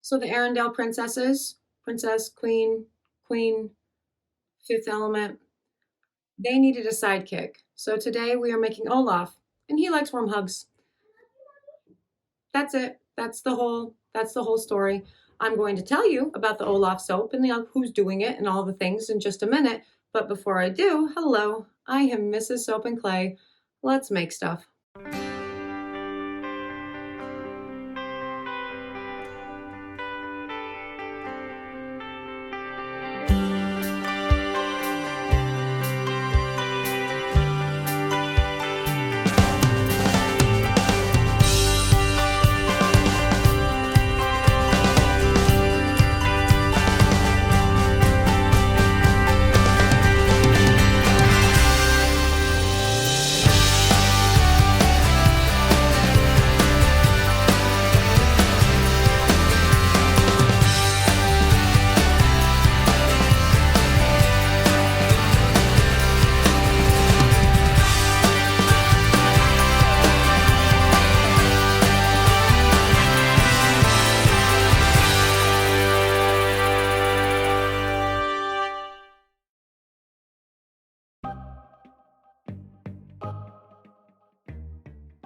So the Arendelle princesses, princess, queen, queen, fifth element, they needed a sidekick. So today we are making Olaf, and he likes warm hugs. That's it. That's the whole story. I'm going to tell you about the Olaf soap and who's doing it and all the things in just a minute. But before I do, hello, I am Mrs. Soap and Clay. Let's make stuff.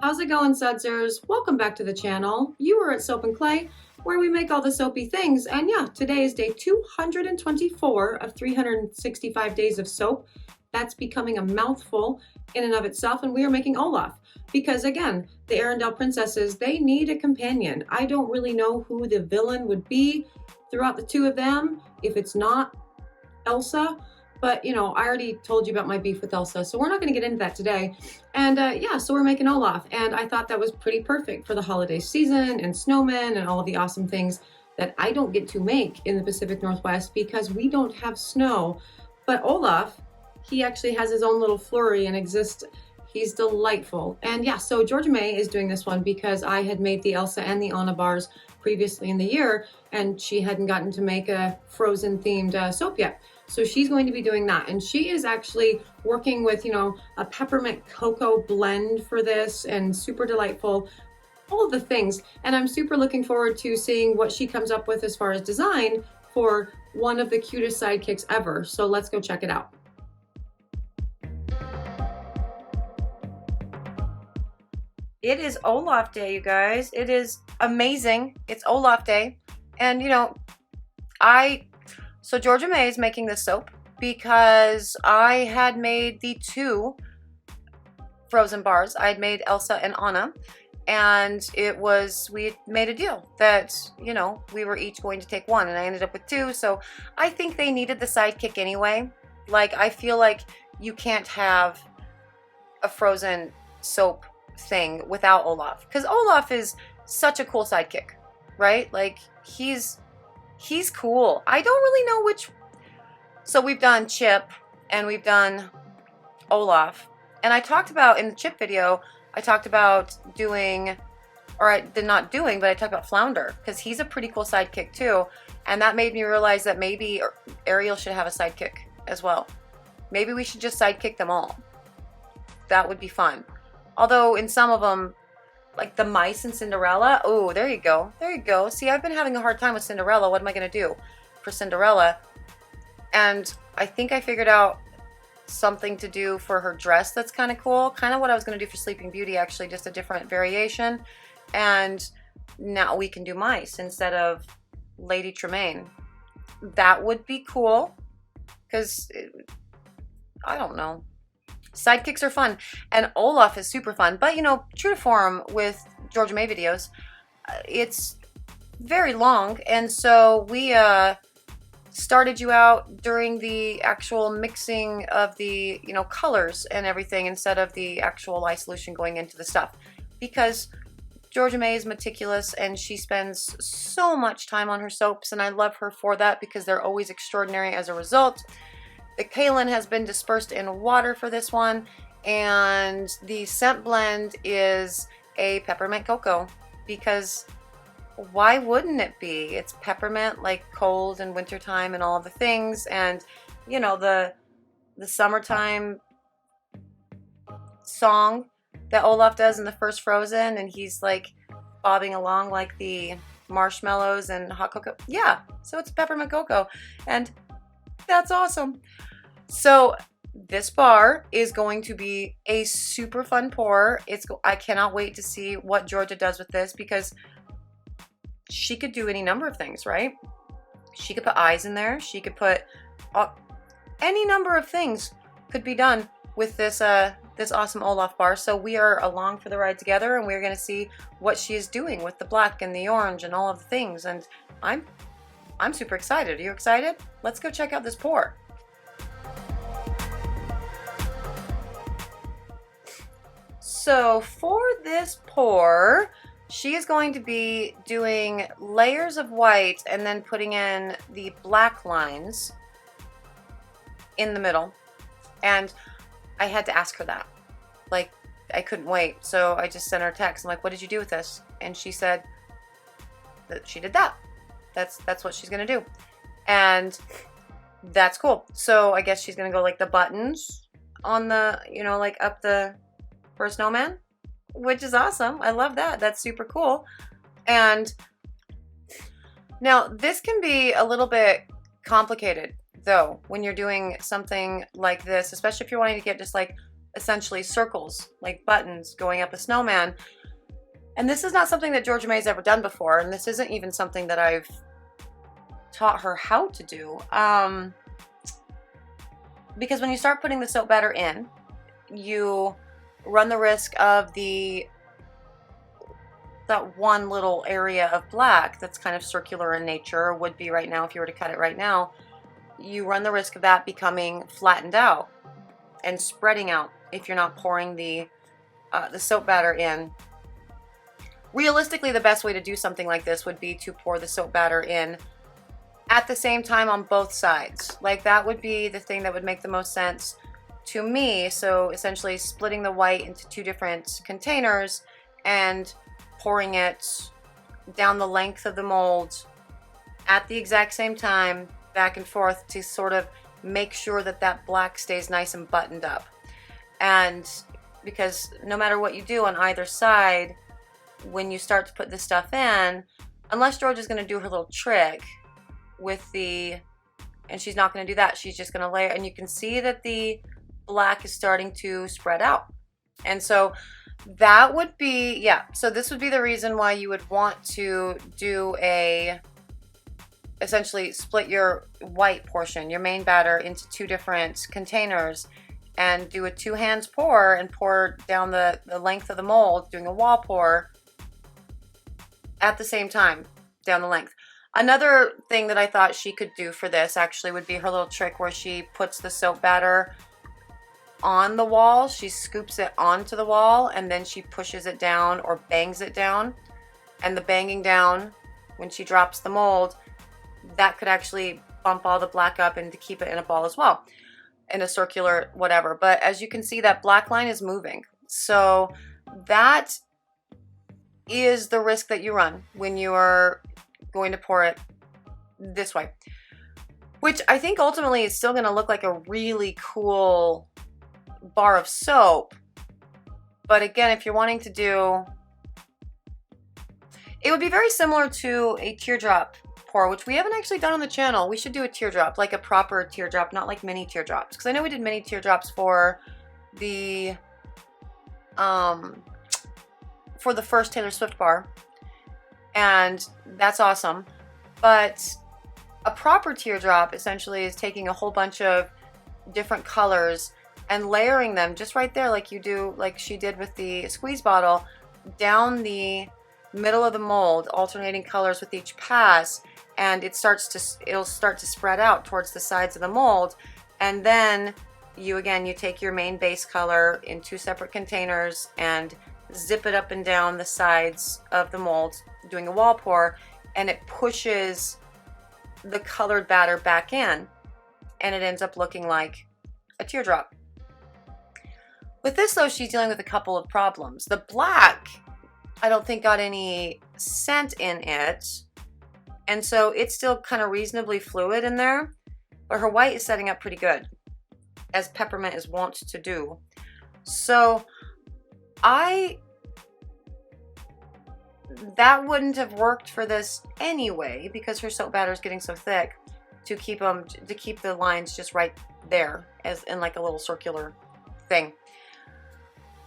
How's it going, Sudsers? Welcome back to the channel. You are at Soap and Clay, where we make all the soapy things. And yeah, today is day 224 of 365 days of soap. That's becoming a mouthful in and of itself, and we are making Olaf. Because again, the Arendelle princesses, they need a companion. I don't really know who the villain would be throughout the two of them, if it's not Elsa. But, you know, I already told you about my beef with Elsa, so we're not going to get into that today. And yeah, so we're making Olaf, and I thought that was pretty perfect for the holiday season and snowmen and all of the awesome things that I don't get to make in the Pacific Northwest because we don't have snow. But Olaf, he actually has his own little flurry and exists. He's delightful. And yeah, so Georgia May is doing this one because I had made the Elsa and the Anna bars previously in the year, and she hadn't gotten to make a frozen themed soap yet. So she's going to be doing that. And she is actually working with, you know, a peppermint cocoa blend for this, and super delightful, all of the things. And I'm super looking forward to seeing what she comes up with as far as design for one of the cutest sidekicks ever. So let's go check it out. It is Olaf Day, you guys. It is amazing. It's Olaf Day. And you know, so Georgia May is making this soap because I had made the two frozen bars. I had made Elsa and Anna, and we had made a deal that, you know, we were each going to take one, and I ended up with two. So I think they needed the sidekick anyway. Like, I feel like you can't have a frozen soap thing without Olaf, because Olaf is such a cool sidekick, right? Like, he's cool. I don't really know which. So we've done Chip and we've done Olaf, and I talked about in the Chip video, I talked about doing, or I did not doing, but I talked about Flounder because he's a pretty cool sidekick too, and that made me realize that maybe Ariel should have a sidekick as well. Maybe we should just sidekick them all. That would be fun. Although in some of them, like the mice and Cinderella, oh, there you go. There you go. See, I've been having a hard time with Cinderella. What am I going to do for Cinderella? And I think I figured out something to do for her dress that's kind of cool. Kind of what I was going to do for Sleeping Beauty, actually, just a different variation. And now we can do mice instead of Lady Tremaine. That would be cool because, I don't know. Sidekicks are fun, and Olaf is super fun, but you know, true to form with Georgia May videos, it's very long, and so we started you out during the actual mixing of the, you know, colors and everything instead of the actual lye solution going into the stuff, because Georgia May is meticulous and she spends so much time on her soaps, and I love her for that because they're always extraordinary as a result. The kaolin has been dispersed in water for this one, and the scent blend is a peppermint cocoa, because why wouldn't it be? It's peppermint, like cold and wintertime and all the things, and you know, the summertime song that Olaf does in the first Frozen, and he's like bobbing along like the marshmallows and hot cocoa. Yeah, so it's peppermint cocoa, and that's awesome. So this bar is going to be a super fun pour. I cannot wait to see what Georgia does with this, because she could do any number of things, right? She could put eyes in there. She could put any number of things could be done with this this awesome Olaf bar. So we are along for the ride together, and we're going to see what she is doing with the black and the orange and all of the things. And I'm super excited. Are you excited? Let's go check out this pour. So for this pour, she is going to be doing layers of white and then putting in the black lines in the middle. And I had to ask her that. Like, I couldn't wait. So I just sent her a text. I'm like, what did you do with this? And she said that she did that. That's what she's going to do. And that's cool. So I guess she's going to go like the buttons on the, you know, like up the, for a snowman, which is awesome. I love that. That's super cool. And now this can be a little bit complicated though when you're doing something like this, especially if you're wanting to get just like essentially circles, like buttons going up a snowman. And this is not something that Georgia May's ever done before, and this isn't even something that I've taught her how to do. Because when you start putting the soap batter in, you run the risk of that one little area of black that's kind of circular in nature, would be right now if you were to cut it right now. You run the risk of that becoming flattened out and spreading out if you're not pouring the soap batter in. Realistically, the best way to do something like this would be to pour the soap batter in at the same time on both sides. Like, that would be the thing that would make the most sense to me. So essentially splitting the white into two different containers and pouring it down the length of the mold at the exact same time, back and forth, to sort of make sure that that black stays nice and buttoned up. And because no matter what you do on either side, when you start to put this stuff in, unless Georgia's going to do her little trick with the, and she's not going to do that, she's just going to layer, and you can see that the black is starting to spread out. And so that would be, yeah, so this would be the reason why you would want to do essentially split your white portion, your main batter, into two different containers, and do a two hands pour and pour down the length of the mold, doing a wall pour at the same time down the length. Another thing that I thought she could do for this actually would be her little trick where she puts the soap batter on the wall. She scoops it onto the wall and then she pushes it down or bangs it down. And the banging down, when she drops the mold, that could actually bump all the black up and to keep it in a ball as well, in a circular whatever. But as you can see, that black line is moving. So that is the risk that you run when you are going to pour it this way, which I think ultimately is still going to look like a really cool bar of soap. But again, if you're wanting to do, it would be very similar to a teardrop pour, which we haven't actually done on the channel. We should do a teardrop, like a proper teardrop, not like mini teardrops, because I know we did mini teardrops for the first Taylor Swift bar, and that's awesome. But a proper teardrop essentially is taking a whole bunch of different colors and layering them just right there, like you do, like she did with the squeeze bottle, down the middle of the mold, alternating colors with each pass, and it'll start to spread out towards the sides of the mold. And then you take your main base color in two separate containers and zip it up and down the sides of the mold, doing a wall pour, and it pushes the colored batter back in, and it ends up looking like a teardrop. With this though, she's dealing with a couple of problems. The black, I don't think got any scent in it, and so it's still kind of reasonably fluid in there, but her white is setting up pretty good, as peppermint is wont to do. So I that wouldn't have worked for this anyway because her soap batter is getting so thick to keep the lines just right there as in like a little circular thing.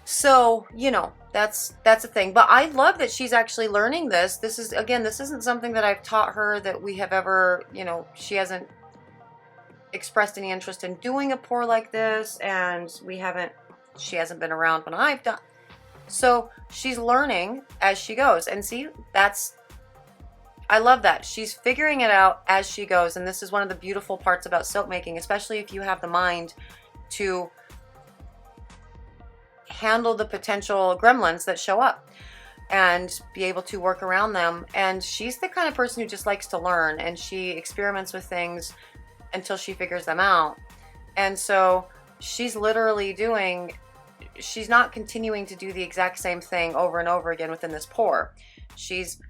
So, you know, that's a thing. But I love that she's actually learning this. This is, again, this isn't something that I've taught her, that we have ever, you know, she hasn't expressed any interest in doing a pour like this, and she hasn't been around when I've done. So she's learning as she goes. And see, I love that. She's figuring it out as she goes. And this is one of the beautiful parts about soap making, especially if you have the mind to handle the potential gremlins that show up and be able to work around them. And she's the kind of person who just likes to learn, and she experiments with things until she figures them out. And so she's literally she's not continuing to do the exact same thing over and over again within this pour. She's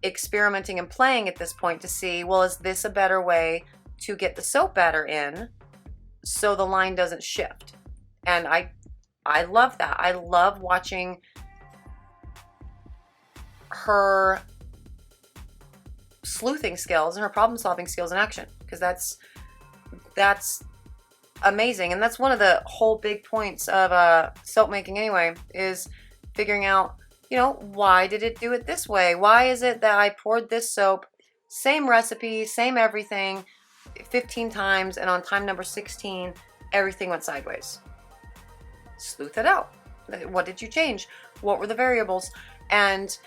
experimenting and playing at this point to see, well, is this a better way to get the soap batter in so the line doesn't shift? And I love that. I love watching her sleuthing skills and her problem solving skills in action, because that's amazing. And that's one of the whole big points of soap making anyway, is figuring out, you know, why did it do it this way? Why is it that I poured this soap, same recipe, same everything, 15 times, and on time number 16 everything went sideways? Sleuth it out. What did you change? What were the variables? And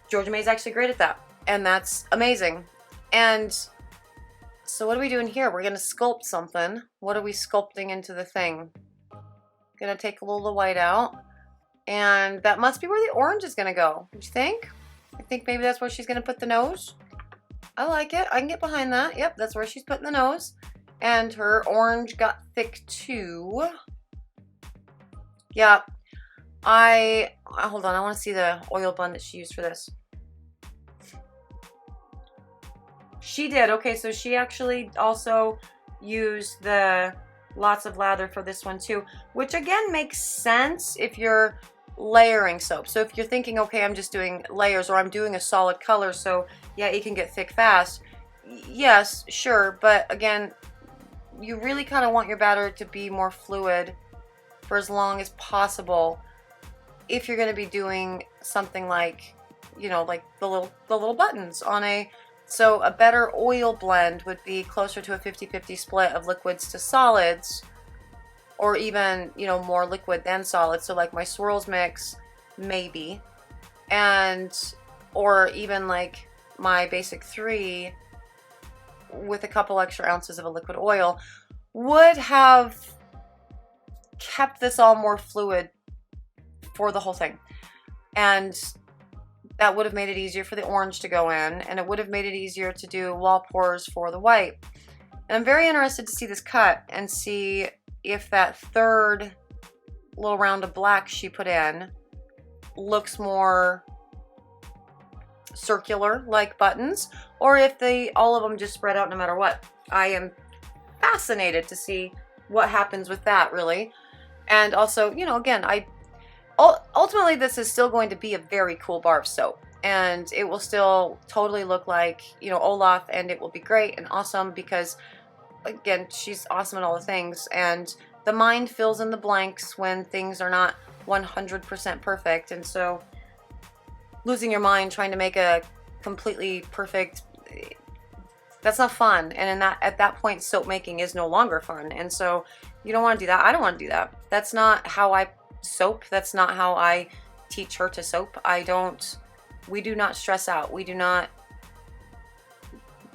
Georgia May's actually great at that, and that's amazing. And so what are we doing here? We're gonna sculpt something. What are we sculpting into the thing? Gonna take a little of the white out, and that must be where the orange is gonna go. Don't you think? I think maybe that's where she's gonna put the nose. I like it. I can get behind that. Yep, that's where she's putting the nose. And her orange got thick too. Yeah, hold on, I want to see the oil blend that she used for this. She did. Okay, so she actually also used the lots of lather for this one too, which again makes sense if you're layering soap. So if you're thinking, okay, I'm just doing layers, or I'm doing a solid color, so yeah, it can get thick fast. Yes, sure, but again, you really kind of want your batter to be more fluid for as long as possible if you're going to be doing something like, you know, like the little buttons on so a better oil blend would be closer to a 50-50 split of liquids to solids, or even, you know, more liquid than solid. So like my swirls mix, maybe, or even like my basic 3 with a couple extra ounces of a liquid oil would have kept this all more fluid for the whole thing. And that would have made it easier for the orange to go in, and it would have made it easier to do wall pours for the white. And I'm very interested to see this cut and see if that third little round of black she put in looks more circular like buttons, or if all of them just spread out no matter what. I am fascinated to see what happens with that, really. And also, you know, again, ultimately this is still going to be a very cool bar of soap, and it will still totally look like, you know, Olaf, and it will be great and awesome because, again, she's awesome at all the things, and the mind fills in the blanks when things are not 100% perfect. And so losing your mind trying to make a completely perfect, that's not fun. And at that point, soap making is no longer fun. And so you don't want to do that. I don't want to do that. That's not how I soap. That's not how I teach her to soap. We do not stress out. We don't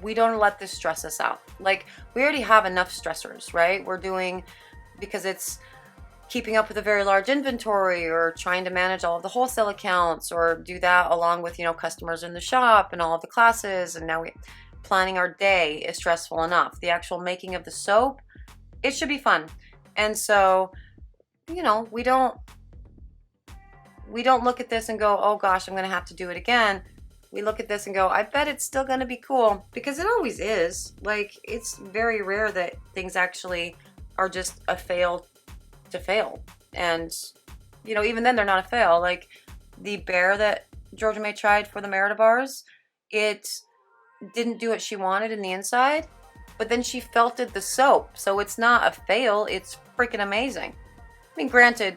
let this stress us out. Like, we already have enough stressors, right? We're doing, because it's keeping up with a very large inventory, or trying to manage all of the wholesale accounts, or do that along with, you know, customers in the shop and all of the classes. And now planning our day is stressful enough. The actual making of the soap, it should be fun. And so, you know, we don't look at this and go, oh gosh, I'm gonna have to do it again. We look at this and go, I bet it's still gonna be cool, because it always is. Like, it's very rare that things actually are just a fail to fail. And, you know, even then they're not a fail. Like, the bear that Georgia May tried for the Merida bars, it didn't do what she wanted in the inside, but then she felted the soap. So it's not a fail, it's freaking amazing. I mean, granted,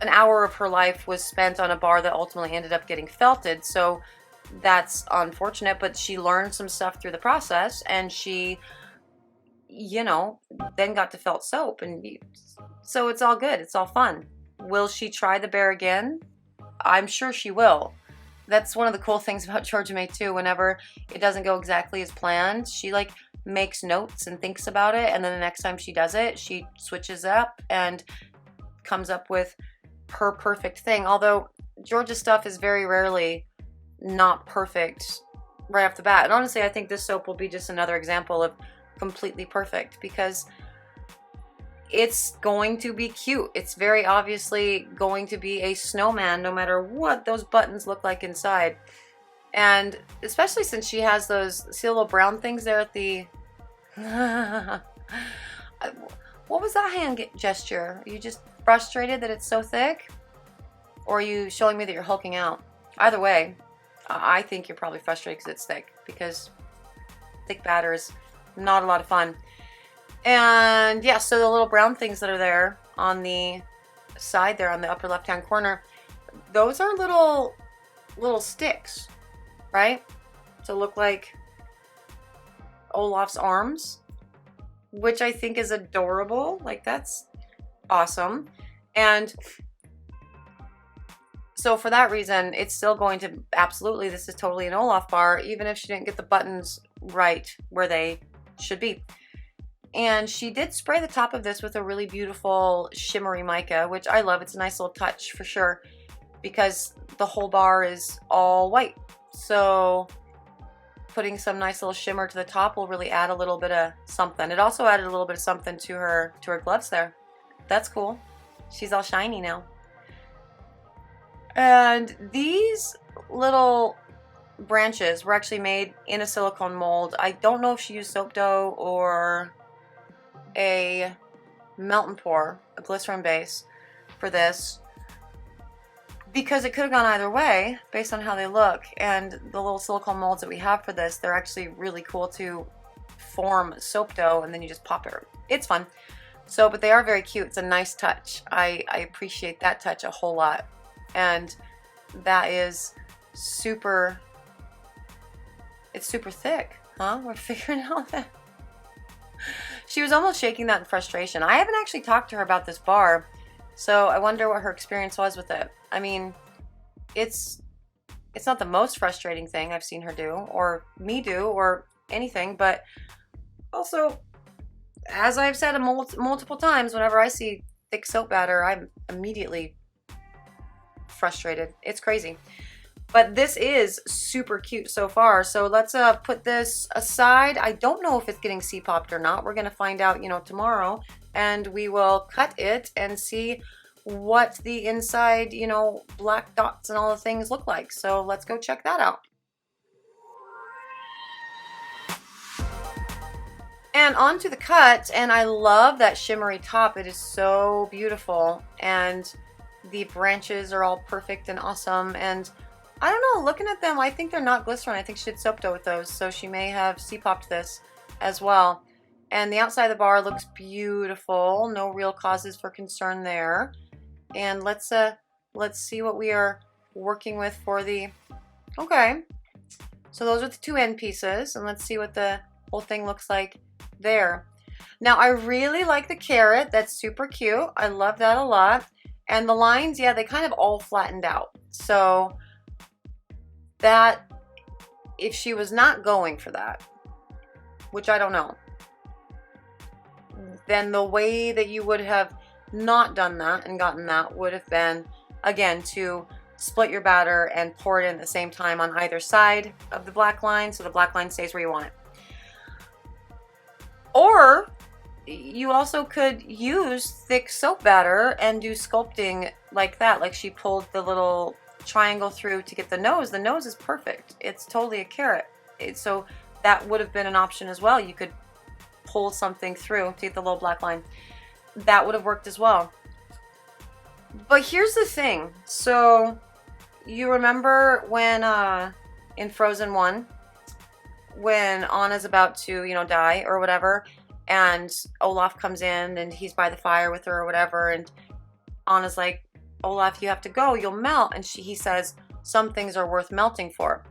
an hour of her life was spent on a bar that ultimately ended up getting felted, so that's unfortunate, but she learned some stuff through the process, and she, you know, then got to felt soap, and so it's all good, it's all fun. Will she try the bear again? I'm sure she will. That's one of the cool things about Georgia May too. Whenever it doesn't go exactly as planned, she like makes notes and thinks about it, and then the next time she does it, she switches up and comes up with her perfect thing. Although Georgia's stuff is very rarely not perfect right off the bat. And honestly, I think this soap will be just another example of completely perfect, because it's going to be cute. It's very obviously going to be a snowman no matter what those buttons look like inside. And especially since she has those, see the little brown things there at the what was that hand gesture? Are you just frustrated that it's so thick? Or are you showing me that you're hulking out? Either way, I think you're probably frustrated because it's thick, because thick batter is not a lot of fun. And yeah, so the little brown things that are there on the side there on the upper left hand corner, those are little sticks, right? To look like Olaf's arms, which I think is adorable. Like, that's awesome. And so for that reason, it's still going to, absolutely, this is totally an Olaf bar, even if she didn't get the buttons right where they should be. And she did spray the top of this with a really beautiful shimmery mica, which I love. It's a nice little touch for sure, because the whole bar is all white. So putting some nice little shimmer to the top will really add a little bit of something. It also added a little bit of something to her gloves there. That's cool. She's all shiny now. And these little branches were actually made in a silicone mold. I don't know if she used soap dough or a melt and pour, a glycerin base for this, because it could have gone either way based on how they look. And the little silicone molds that we have for this, they're actually really cool to form soap dough, and then you just pop it. It's fun. So, but they are very cute. It's a nice touch. I appreciate that touch a whole lot. And that is super, it's super thick, huh? We're figuring out that. She was almost shaking that in frustration. I haven't actually talked to her about this bar, so I wonder what her experience was with it. I mean, it's not the most frustrating thing I've seen her do, or me do, or anything, but also, as I've said multiple times, whenever I see thick soap batter, I'm immediately frustrated. It's crazy. But this is super cute so far. So let's put this aside. I don't know if it's getting C-popped or not. We're going to find out, you know, tomorrow. And we will cut it and see what the inside, you know, black dots and all the things look like. So let's go check that out. And on to the cut. And I love that shimmery top. It is so beautiful. And the branches are all perfect and awesome. And I don't know, looking at them, I think they're not glycerin. I think she did soap dough with those, so she may have C-popped this as well. And the outside of the bar looks beautiful. No real causes for concern there. And let's see what we are working with for the, okay. So those are the two end pieces, and let's see what the whole thing looks like there. Now, I really like the carrot. That's super cute. I love that a lot. And the lines, yeah, they kind of all flattened out. So that, if she was not going for that, which I don't know, then the way that you would have not done that and gotten that would have been, again, to split your batter and pour it in at the same time on either side of the black line, so the black line stays where you want it. Or you also could use thick soap batter and do sculpting like that, like she pulled the little triangle through to get the nose. The nose is perfect. It's totally a carrot. So that would have been an option as well. You could pull something through to get the little black line. That would have worked as well. But here's the thing. So you remember when in Frozen 1, when Anna's about to, you know, die or whatever, and Olaf comes in and he's by the fire with her or whatever, and Anna's like, Olaf, you have to go, you'll melt. And he says, some things are worth melting for.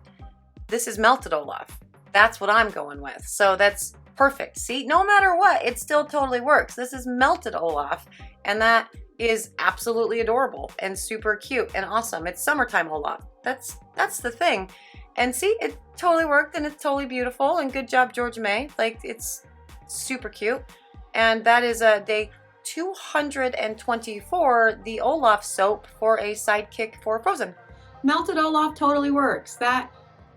This is Melted Olaf. That's what I'm going with. So that's perfect. See, no matter what, it still totally works. This is Melted Olaf, and that is absolutely adorable and super cute and awesome. It's summertime Olaf. That's the thing. And see, it totally worked, and it's totally beautiful, and good job, Georgia May. Like, it's super cute. And that is day 224, the Olaf soap for a sidekick for Frozen. Melted Olaf totally works. That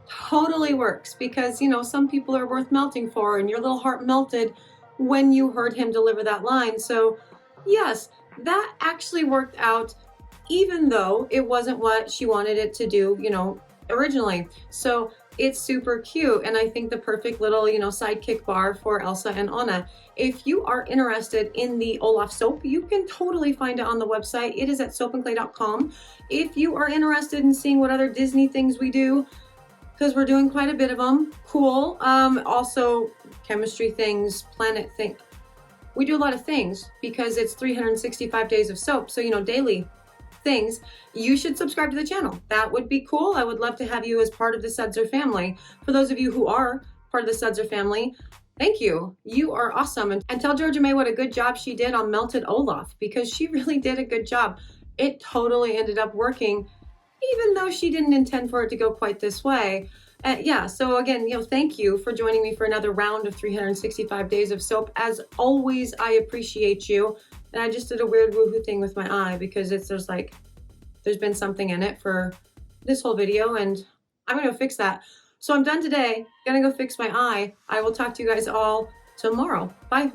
totally works, because, you know, some people are worth melting for, and your little heart melted when you heard him deliver that line. So yes, that actually worked out, even though it wasn't what she wanted it to do, you know, originally. So it's super cute, and I think the perfect little, you know, sidekick bar for Elsa and Anna. If you are interested in the Olaf soap, you can totally find it on the website. It is at soapandclay.com. If you are interested in seeing what other Disney things we do, because we're doing quite a bit of them, cool. Also chemistry things, planet thing. We do a lot of things because it's 365 days of soap. So, you know, daily things. You should subscribe to the channel. That would be cool. I would love to have you as part of the Sudzer family. For those of you who are part of the Sudzer family, thank you. You are awesome. And tell Georgia May what a good job she did on Melted Olaf, because she really did a good job. It totally ended up working, even though she didn't intend for it to go quite this way. Yeah, so again, you know, thank you for joining me for another round of 365 days of soap. As always, I appreciate you. And I just did a weird woohoo thing with my eye, because there's been something in it for this whole video, and I'm gonna fix that. So I'm done today, gonna go fix my eye. I will talk to you guys all tomorrow. Bye.